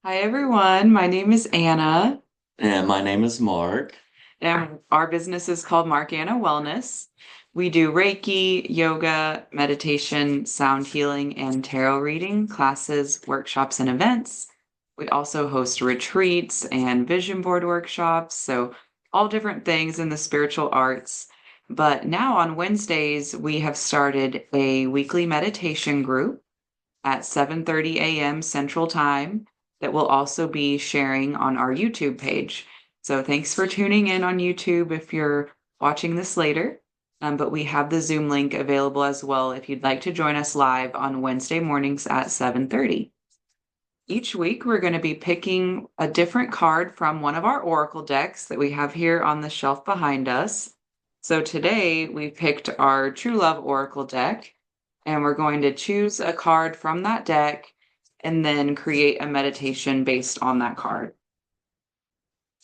Hi, everyone. My name is Anna, And my name is Mark. and our business is called MARKANNA Wellness. We do Reiki, yoga, meditation, sound healing, and tarot reading classes, workshops, and events. We also host retreats and vision board workshops, so all different things in the spiritual arts. But now on Wednesdays, we have started a weekly meditation group at 7:30 a.m. Central Time that we'll also be sharing on our YouTube page. So thanks for tuning in on YouTube if you're watching this later. But we have the Zoom link available as well if you'd like to join us live on Wednesday mornings at 7:30. Each week, we're going to be picking a different card from one of our oracle decks that we have here on the shelf behind us. So today, we picked our True Love Oracle deck, and we're going to choose a card from that deck and then create a meditation based on that card.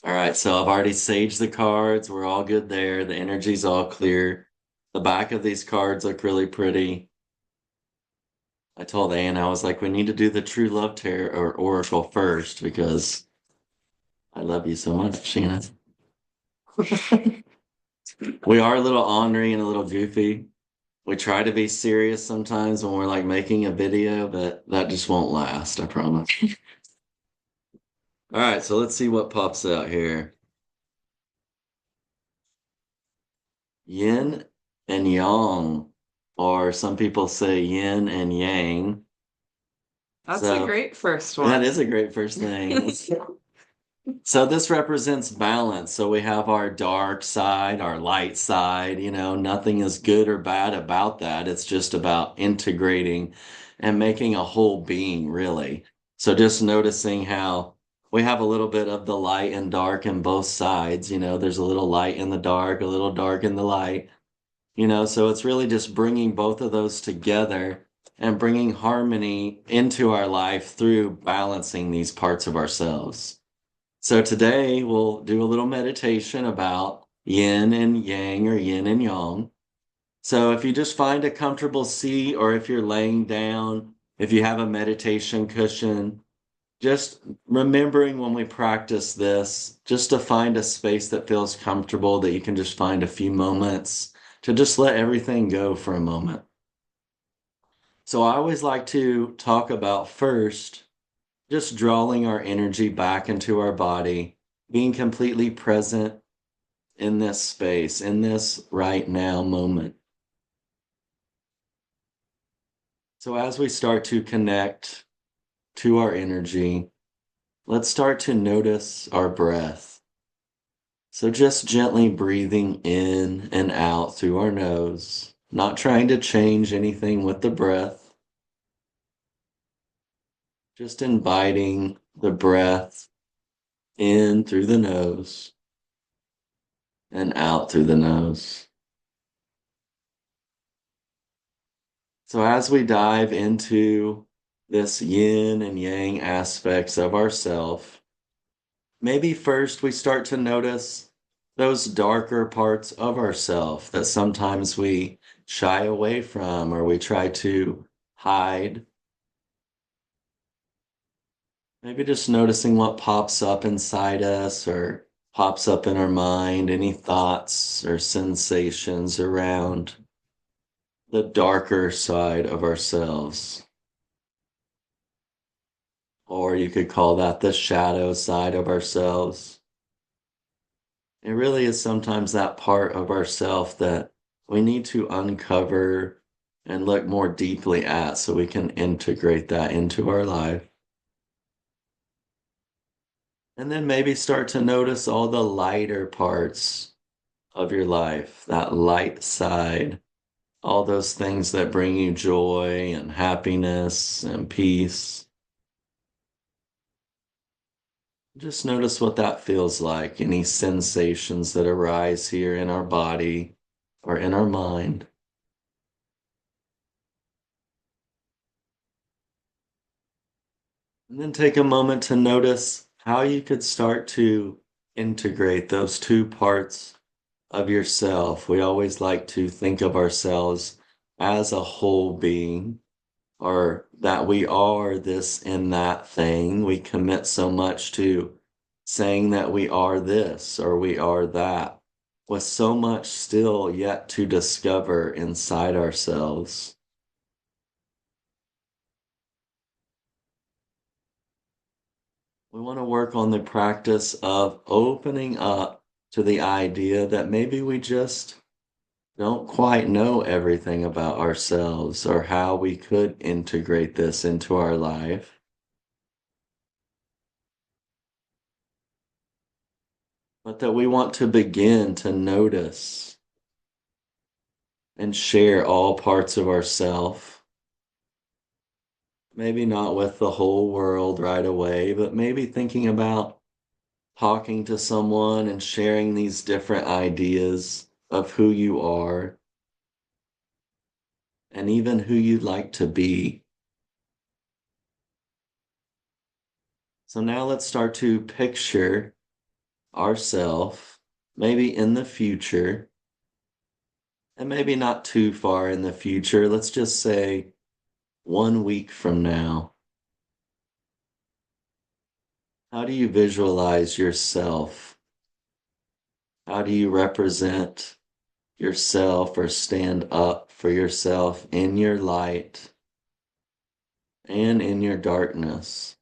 All right, so I've already saged the cards. We're all good there. The energy's all clear. The back of these cards look really pretty. I told Anne, I was like, we need to do the True Love Tarot or Oracle first because I love you so much, Sheena. We are a little ornery and a little goofy. We try to be serious sometimes when we're like making a video, but that just won't last, I promise. All right, so let's see what pops out here. Yin and Yang, or some people say yin and yang. That's a So great first that one. is a great first name. So this represents balance. So we have our dark side, our light side, nothing is good or bad about that. It's just about integrating and making a whole being, really. So just noticing how we have a little bit of the light and dark in both sides. There's a little light in the dark, a little dark in the light. So it's really just bringing both of those together and bringing harmony into our life through balancing these parts of ourselves. So today we'll do a little meditation about yin and yang or yin and yang. So if you just find a comfortable seat or if you're laying down, if you have a meditation cushion, just remembering when we practice this, just to find a space that feels comfortable, that you can just find a few moments to just let everything go for a moment. So I always like to talk about first, just drawing our energy back into our body, being completely present in this space, in this right now moment. So as we start to connect to our energy, let's start to notice our breath. So just gently breathing in and out through our nose, not trying to change anything with the breath, just inviting the breath in through the nose and out through the nose. So as we dive into this yin and yang aspects of ourself, maybe first we start to notice those darker parts of ourself that sometimes we shy away from or we try to hide. Maybe just noticing what pops up inside us or pops up in our mind, any thoughts or sensations around the darker side of ourselves. Or you could call that the shadow side of ourselves. It really is sometimes that part of ourself that we need to uncover and look more deeply at so we can integrate that into our life. And then maybe start to notice all the lighter parts of your life, that light side, all those things that bring you joy and happiness and peace. Just notice what that feels like, any sensations that arise here in our body or in our mind. And then take a moment to notice how you could start to integrate those two parts of yourself. We always like to think of ourselves as a whole being. or that we are this and that thing. We commit so much to saying that we are this or we are that, with so much still yet to discover inside ourselves. We want to work on the practice of opening up to the idea that maybe we just don't quite know everything about ourselves or how we could integrate this into our life, but that we want to begin to notice and share all parts of ourself. Maybe not with the whole world right away, but maybe thinking about talking to someone and sharing these different ideas of who you are and even who you'd like to be. So now let's start to picture ourselves, maybe in the future, and maybe not too far in the future. Let's just say 1 week from now. How do you visualize yourself? How do you represent yourself or stand up for yourself in your light and in your darkness?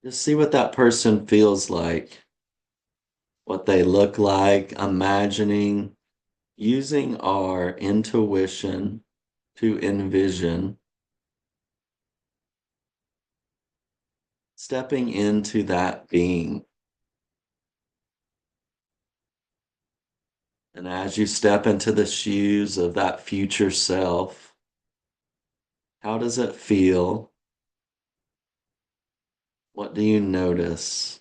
Just see what that person feels like, what they look like, imagining, using our intuition to envision, stepping into that being. And as you step into the shoes of that future self, how does it feel? What do you notice?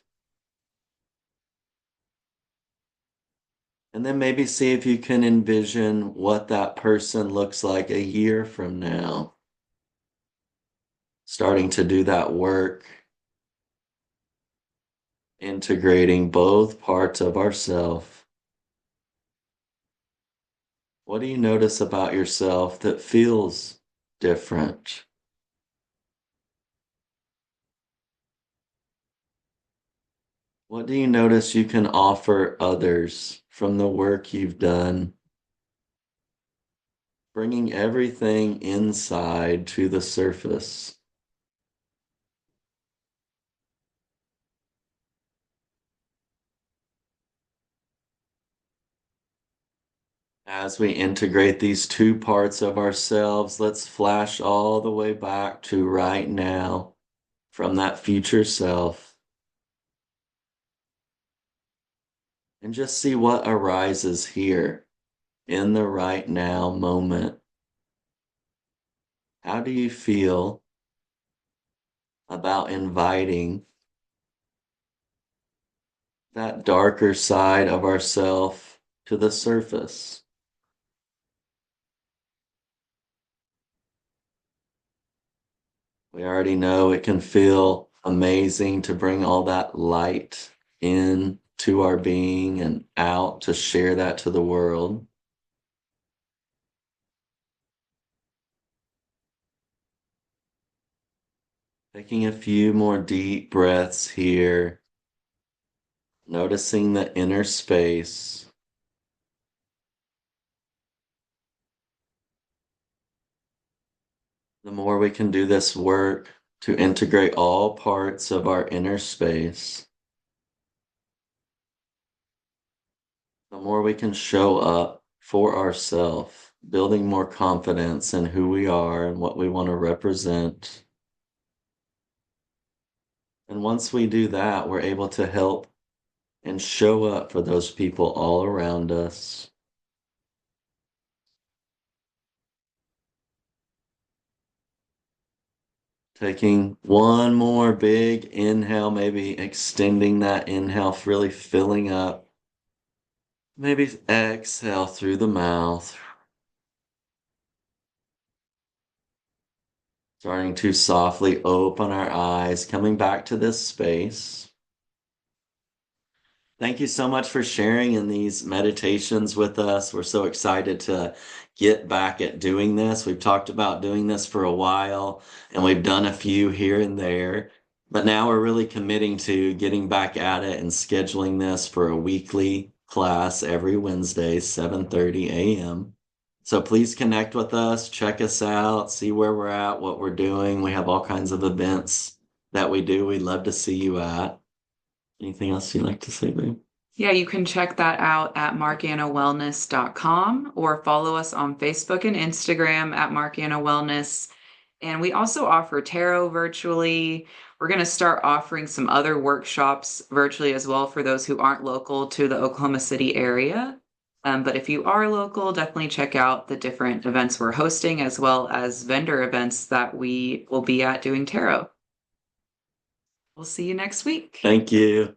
And then maybe see if you can envision what that person looks like a year from now. Starting to do that work, integrating both parts of ourself. What do you notice about yourself that feels different? What do you notice you can offer others from the work you've done? Bringing everything inside to the surface. As we integrate these two parts of ourselves, let's flash all the way back to right now from that future self and just see what arises here in the right now moment. How do you feel about inviting that darker side of ourself to the surface? We already know it can feel amazing to bring all that light in to our being and out to share that to the world. Taking a few more deep breaths here, noticing the inner space. The more we can do this work to integrate all parts of our inner space, the more we can show up for ourselves, building more confidence in who we are and what we want to represent. And once we do that, we're able to help and show up for those people all around us. Taking one more big inhale, maybe extending that inhale, really filling up. Maybe exhale through the mouth. Starting to softly open our eyes, coming back to this space. Thank you so much for sharing in these meditations with us. We're so excited to get back at doing this. We've talked about doing this for a while and we've done a few here and there, but now we're really committing to getting back at it and scheduling this for a weekly class every Wednesday, 7:30 a.m. So please connect with us, check us out, see where we're at, what we're doing. We have all kinds of events that we do. We'd love to see you at. Anything else you'd like to say, babe? Yeah, you can check that out at markannawellness.com or follow us on Facebook and Instagram at Markanna Wellness. And we also offer tarot virtually. We're going to start offering some other workshops virtually as well for those who aren't local to the Oklahoma City area. But if you are local, definitely check out the different events we're hosting as well as vendor events that we will be at doing tarot. We'll see you next week. Thank you.